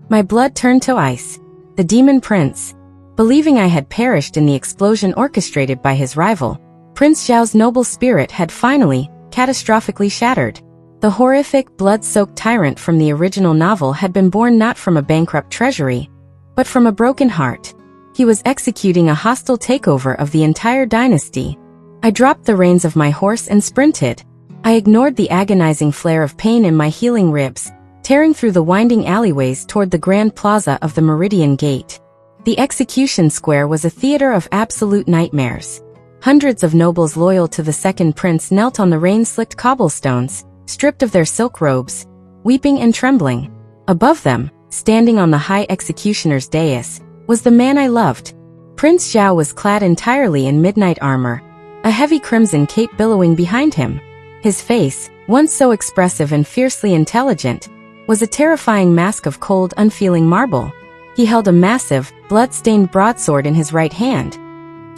My blood turned to ice. The demon prince. Believing I had perished in the explosion orchestrated by his rival, Prince Zhao's noble spirit had finally, catastrophically shattered. The horrific, blood-soaked tyrant from the original novel had been born not from a bankrupt treasury, but from a broken heart. He was executing a hostile takeover of the entire dynasty. I dropped the reins of my horse and sprinted. I ignored the agonizing flare of pain in my healing ribs, tearing through the winding alleyways toward the grand plaza of the Meridian Gate. The execution square was a theater of absolute nightmares. Hundreds of nobles loyal to the second prince knelt on the rain-slicked cobblestones, stripped of their silk robes, weeping and trembling. Above them, standing on the high executioner's dais, was the man I loved. Prince Zhao was clad entirely in midnight armor, a heavy crimson cape billowing behind him. His face, once so expressive and fiercely intelligent, was a terrifying mask of cold, unfeeling marble. He held a massive, blood-stained broadsword in his right hand.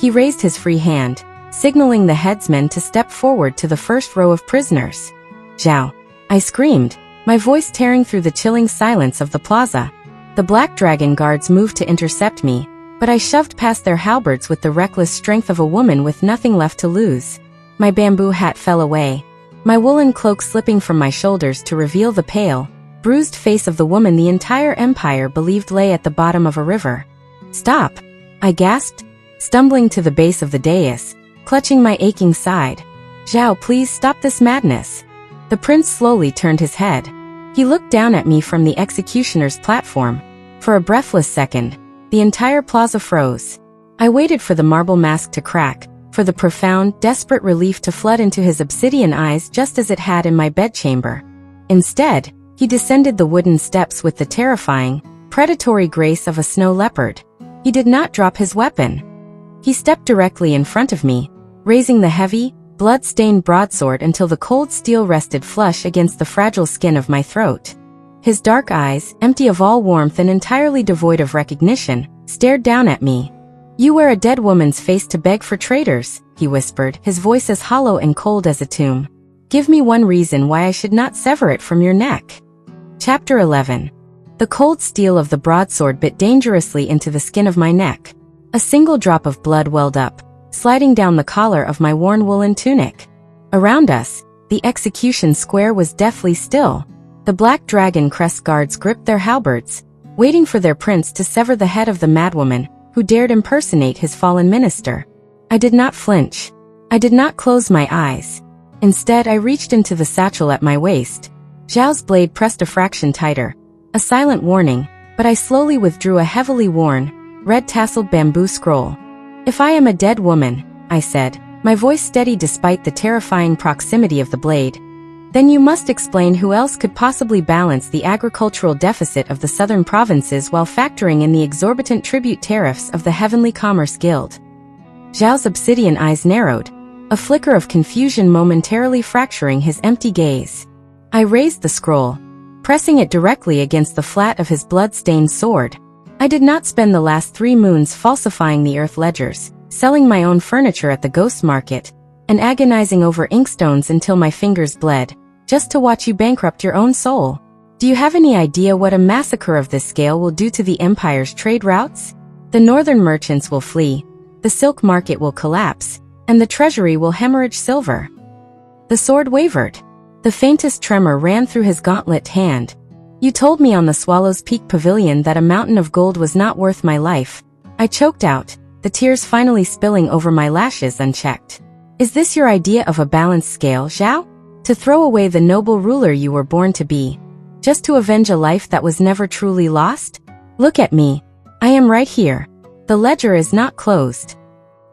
He raised his free hand, signaling the headsman to step forward to the first row of prisoners. "Zhao!" I screamed, my voice tearing through the chilling silence of the plaza. The Black Dragon guards moved to intercept me, but I shoved past their halberds with the reckless strength of a woman with nothing left to lose. My bamboo hat fell away, my woolen cloak slipping from my shoulders to reveal the pale, bruised face of the woman the entire empire believed lay at the bottom of a river. "Stop!" I gasped, stumbling to the base of the dais, clutching my aching side. "Zhao, please stop this madness." The prince slowly turned his head. He looked down at me from the executioner's platform. For a breathless second, the entire plaza froze. I waited for the marble mask to crack, for the profound, desperate relief to flood into his obsidian eyes just as it had in my bedchamber. Instead, he descended the wooden steps with the terrifying, predatory grace of a snow leopard. He did not drop his weapon. He stepped directly in front of me, raising the heavy, blood-stained broadsword until the cold steel rested flush against the fragile skin of my throat. His dark eyes, empty of all warmth and entirely devoid of recognition, stared down at me. "You wear a dead woman's face to beg for traitors," he whispered, his voice as hollow and cold as a tomb. "Give me one reason why I should not sever it from your neck." Chapter 11. The cold steel of the broadsword bit dangerously into the skin of my neck. A single drop of blood welled up, sliding down the collar of my worn woolen tunic. Around us, the execution square was deathly still. The Black Dragon crest guards gripped their halberds, waiting for their prince to sever the head of the madwoman who dared impersonate his fallen minister. I did not flinch. I did not close my eyes. Instead, I reached into the satchel at my waist. Zhao's blade pressed a fraction tighter, a silent warning, but I slowly withdrew a heavily worn, red-tasseled bamboo scroll. "If I am a dead woman," I said, my voice steady despite the terrifying proximity of the blade, "then you must explain who else could possibly balance the agricultural deficit of the southern provinces while factoring in the exorbitant tribute tariffs of the Heavenly Commerce Guild." Zhao's obsidian eyes narrowed, a flicker of confusion momentarily fracturing his empty gaze. I raised the scroll, pressing it directly against the flat of his blood-stained sword. I did not spend the last 3 moons falsifying the earth ledgers, selling my own furniture at the ghost market, and agonizing over inkstones until my fingers bled, just to watch you bankrupt your own soul. Do you have any idea what a massacre of this scale will do to the Empire's trade routes? The northern merchants will flee, the silk market will collapse, and the treasury will hemorrhage silver. The sword wavered. The faintest tremor ran through his gauntlet hand. "You told me on the Swallow's Peak Pavilion that a mountain of gold was not worth my life," I choked out, the tears finally spilling over my lashes unchecked. "Is this your idea of a balanced scale, Zhao? To throw away the noble ruler you were born to be, just to avenge a life that was never truly lost? Look at me. I am right here. The ledger is not closed."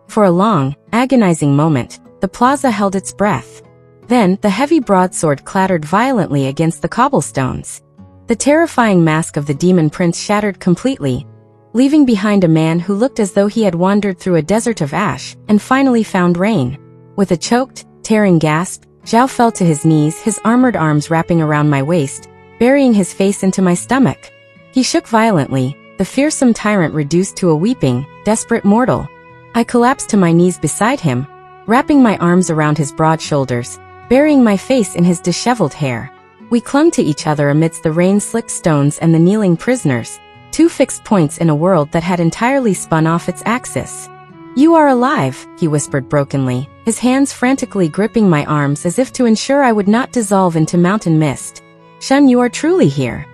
For a long, agonizing moment, the plaza held its breath. Then, the heavy broadsword clattered violently against the cobblestones. The terrifying mask of the demon prince shattered completely, leaving behind a man who looked as though he had wandered through a desert of ash and finally found rain. With a choked, tearing gasp, Zhao fell to his knees, his armored arms wrapping around my waist, burying his face into my stomach. He shook violently, the fearsome tyrant reduced to a weeping, desperate mortal. I collapsed to my knees beside him, wrapping my arms around his broad shoulders, burying my face in his disheveled hair. We clung to each other amidst the rain-slicked stones and the kneeling prisoners, 2 fixed points in a world that had entirely spun off its axis. "You are alive," he whispered brokenly, his hands frantically gripping my arms as if to ensure I would not dissolve into mountain mist. "Shun, you are truly here."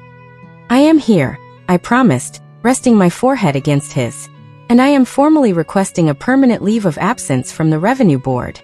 "I am here," I promised, resting my forehead against his. "And I am formally requesting a permanent leave of absence from the revenue board."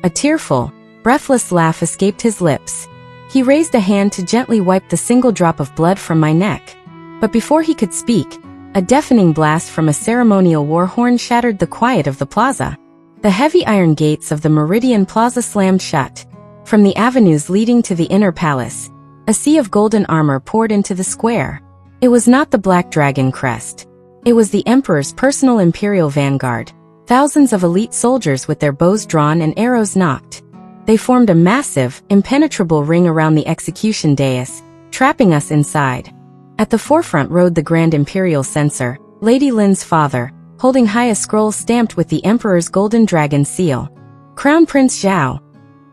A tearful, breathless laugh escaped his lips. He raised a hand to gently wipe the single drop of blood from my neck. But before he could speak, a deafening blast from a ceremonial war horn shattered the quiet of the plaza. The heavy iron gates of the Meridian Plaza slammed shut. From the avenues leading to the inner palace, a sea of golden armor poured into the square. It was not the Black Dragon crest. It was the Emperor's personal imperial vanguard, thousands of elite soldiers with their bows drawn and arrows nocked. They formed a massive, impenetrable ring around the execution dais, trapping us inside. At the forefront rode the Grand Imperial Censor, Lady Lin's father, holding high a scroll stamped with the Emperor's golden dragon seal. "Crown Prince Zhao."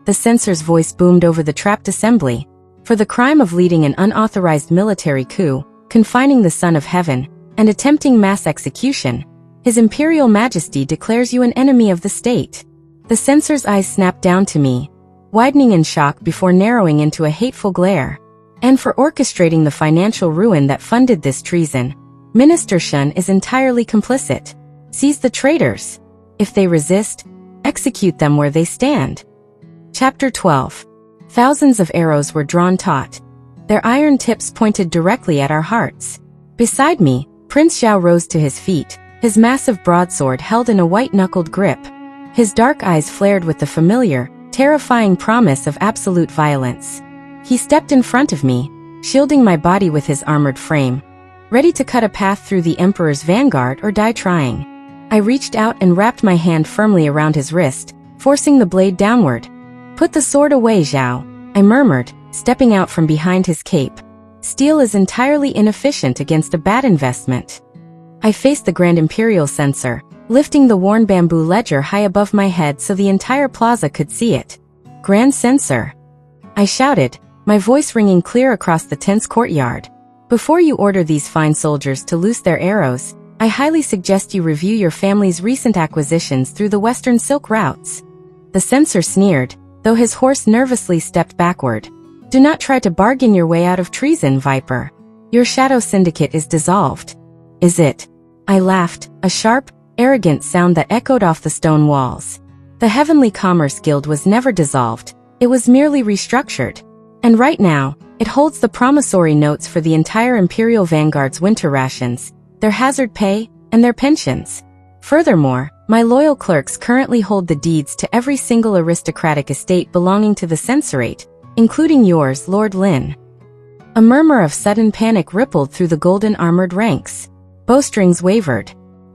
The censor's voice boomed over the trapped assembly. "For the crime of leading an unauthorized military coup, confining the Son of Heaven, and attempting mass execution, His Imperial Majesty declares you an enemy of the state." The censor's eyes snapped down to me, widening in shock before narrowing into a hateful glare. "And for orchestrating the financial ruin that funded this treason, Minister Shun is entirely complicit. Seize the traitors. If they resist, execute them where they stand." Chapter 12. Thousands of arrows were drawn taut. Their iron tips pointed directly at our hearts. Beside me, Prince Zhao rose to his feet, his massive broadsword held in a white-knuckled grip. His dark eyes flared with the familiar, terrifying promise of absolute violence. He stepped in front of me, shielding my body with his armored frame, ready to cut a path through the Emperor's vanguard or die trying. I reached out and wrapped my hand firmly around his wrist, forcing the blade downward. "Put the sword away, Zhao," I murmured, stepping out from behind his cape. "Steel is entirely inefficient against a bad investment." I faced the Grand Imperial Censor, lifting the worn bamboo ledger high above my head so the entire plaza could see it. "Grand Censor," I shouted, my voice ringing clear across the tense courtyard. "Before you order these fine soldiers to loose their arrows, I highly suggest you review your family's recent acquisitions through the Western Silk routes." The censor sneered, though his horse nervously stepped backward. Do not try to bargain your way out of treason, Viper. Your shadow syndicate is dissolved. Is it? I laughed, a sharp, arrogant sound that echoed off the stone walls. The Heavenly Commerce Guild was never dissolved, it was merely restructured. And right now, it holds the promissory notes for the entire Imperial Vanguard's winter rations, their hazard pay, and their pensions. Furthermore, my loyal clerks currently hold the deeds to every single aristocratic estate belonging to the censorate, including yours, Lord Lin. A murmur of sudden panic rippled through the golden-armored ranks. Bowstrings wavered.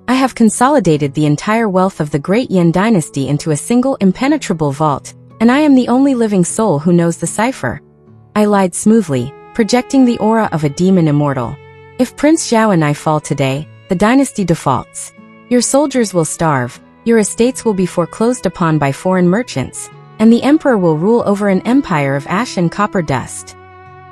I have consolidated the entire wealth of the Great Yin dynasty into a single impenetrable vault, and I am the only living soul who knows the cipher. I lied smoothly, projecting the aura of a demon immortal. If Prince Zhao and I fall today, the dynasty defaults. Your soldiers will starve, your estates will be foreclosed upon by foreign merchants, and the emperor will rule over an empire of ash and copper dust.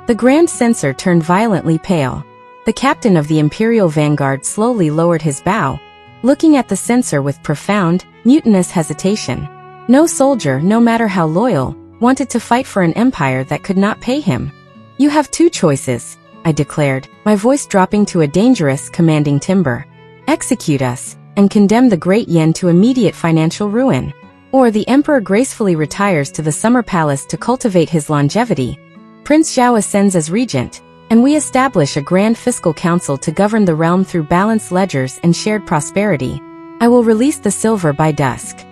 The Grand Censor turned violently pale. The captain of the Imperial Vanguard slowly lowered his bow, looking at the censor with profound, mutinous hesitation. No soldier, no matter how loyal, wanted to fight for an empire that could not pay him. You have two choices, I declared, my voice dropping to a dangerous, commanding timbre. Execute us, and condemn the Great Yin to immediate financial ruin. Or the emperor gracefully retires to the summer palace to cultivate his longevity. Prince Zhao ascends as regent, and we establish a grand fiscal council to govern the realm through balanced ledgers and shared prosperity. I will release the silver by dusk.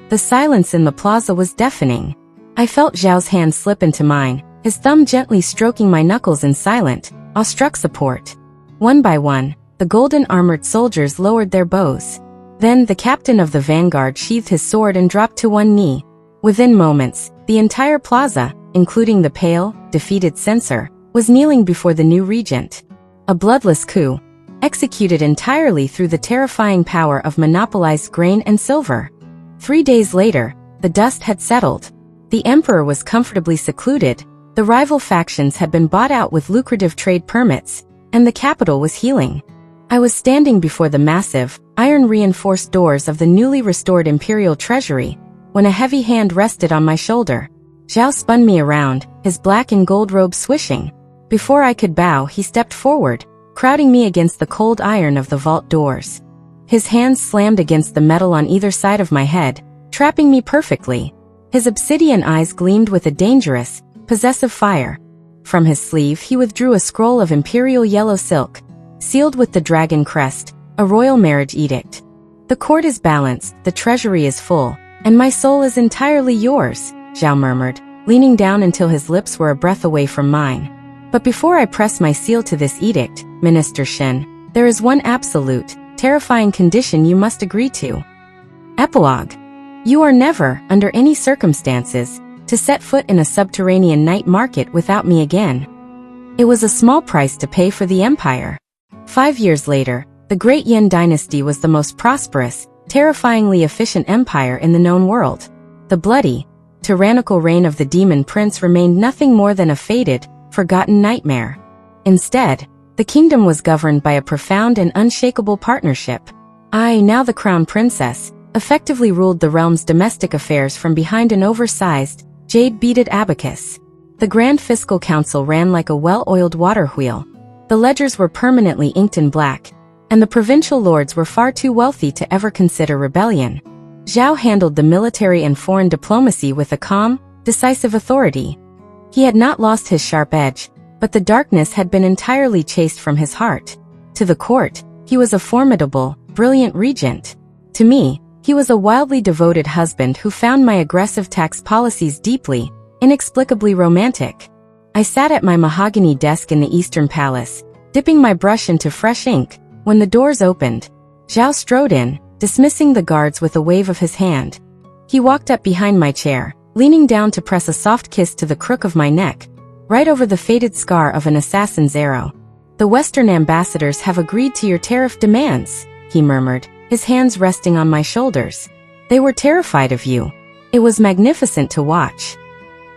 The silence in the plaza was deafening. I felt Zhao's hand slip into mine, his thumb gently stroking my knuckles in silent, awestruck support. One by one, the golden-armored soldiers lowered their bows. Then the captain of the vanguard sheathed his sword and dropped to one knee. Within moments, the entire plaza, including the pale, defeated censor, was kneeling before the new regent. A bloodless coup, executed entirely through the terrifying power of monopolized grain and silver. 3 days later, the dust had settled. The emperor was comfortably secluded, the rival factions had been bought out with lucrative trade permits, and the capital was healing. I was standing before the massive, iron-reinforced doors of the newly restored imperial treasury, when a heavy hand rested on my shoulder. Zhao spun me around, his black and gold robe swishing. Before I could bow, he stepped forward, crowding me against the cold iron of the vault doors. His hands slammed against the metal on either side of my head, trapping me perfectly. His obsidian eyes gleamed with a dangerous, possessive fire. From his sleeve he withdrew a scroll of imperial yellow silk, sealed with the dragon crest, a royal marriage edict. The court is balanced, the treasury is full, and my soul is entirely yours, Zhao murmured, leaning down until his lips were a breath away from mine. But before I press my seal to this edict, Minister Shen, there is one absolute, terrifying condition you must agree to. Epilogue. You are never, under any circumstances, to set foot in a subterranean night market without me again. It was a small price to pay for the empire. 5 years later, the Great Yin dynasty was the most prosperous, terrifyingly efficient empire in the known world. The bloody, tyrannical reign of the demon prince remained nothing more than a faded, forgotten nightmare. Instead, the kingdom was governed by a profound and unshakable partnership. I, now the crown princess, effectively ruled the realm's domestic affairs from behind an oversized, jade-beaded abacus. The Grand Fiscal Council ran like a well-oiled water wheel. The ledgers were permanently inked in black, and the provincial lords were far too wealthy to ever consider rebellion. Zhao handled the military and foreign diplomacy with a calm, decisive authority. He had not lost his sharp edge, but the darkness had been entirely chased from his heart. To the court, he was a formidable, brilliant regent. To me, he was a wildly devoted husband who found my aggressive tax policies deeply, inexplicably romantic. I sat at my mahogany desk in the Eastern Palace, dipping my brush into fresh ink, when the doors opened. Zhao strode in, dismissing the guards with a wave of his hand. He walked up behind my chair, leaning down to press a soft kiss to the crook of my neck, right over the faded scar of an assassin's arrow. The Western ambassadors have agreed to your tariff demands, he murmured, his hands resting on my shoulders. They were terrified of you. It was magnificent to watch.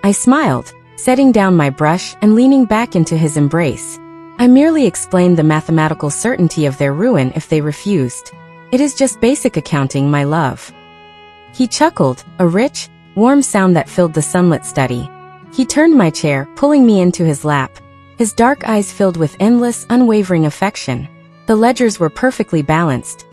I smiled, setting down my brush and leaning back into his embrace. I merely explained the mathematical certainty of their ruin if they refused. It is just basic accounting, my love. He chuckled, a rich, warm sound that filled the sunlit study. He turned my chair, pulling me into his lap. His dark eyes filled with endless, unwavering affection. The ledgers were perfectly balanced,